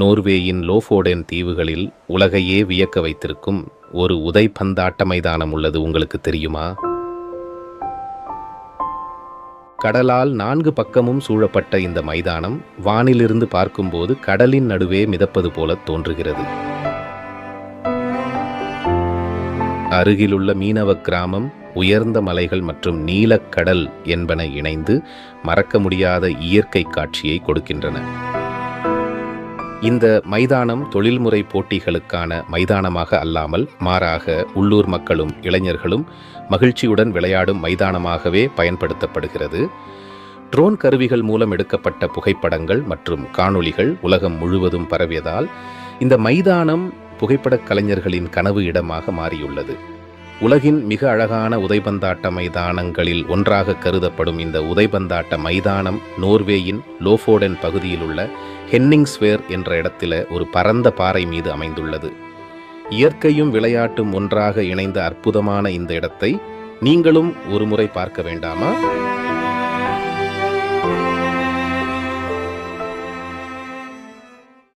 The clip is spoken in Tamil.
நோர்வேயின் லோஃபோடென் தீவுகளில் உலகையே வியக்க வைத்திருக்கும் ஒரு உதைப்பந்தாட்ட மைதானம் உள்ளது, உங்களுக்கு தெரியுமா? கடலால் 4 பக்கமும் சூழப்பட்ட இந்த மைதானம் வானிலிருந்து பார்க்கும்போது கடலின் நடுவே மிதப்பது போல தோன்றுகிறது. அருகிலுள்ள மீனவ கிராமம், உயர்ந்த மலைகள் மற்றும் நீலக்கடல் என்பன இணைந்து மறக்க முடியாத இயற்கை காட்சியை கொடுக்கின்றன. இந்த மைதானம் தொழில்முறை போட்டிகளுக்கான மைதானமாக அல்லாமல் மாறாக உள்ளூர் மக்களும் இளைஞர்களும் மகிழ்ச்சியுடன் விளையாடும் மைதானமாகவே பயன்படுத்தப்படுகிறது. ட்ரோன் கருவிகள் மூலம் எடுக்கப்பட்ட புகைப்படங்கள் மற்றும் காணொளிகள் உலகம் முழுவதும் பரவியதால் இந்த மைதானம் புகைப்படக் கலைஞர்களின் கனவு இடமாக மாறியுள்ளது. உலகின் மிக அழகான உதைபந்தாட்ட மைதானங்களில் ஒன்றாக கருதப்படும் இந்த உதைபந்தாட்ட மைதானம் நோர்வேயின் லோஃபோடென் பகுதியில் உள்ள ஹென்னிங்ஸ்வேர் என்ற இடத்தில ஒரு பரந்த பாறை மீது அமைந்துள்ளது. இயற்கையும் விளையாட்டும் ஒன்றாக இணைந்த அற்புதமான இந்த இடத்தை நீங்களும் ஒரு முறை பார்க்க வேண்டாமா?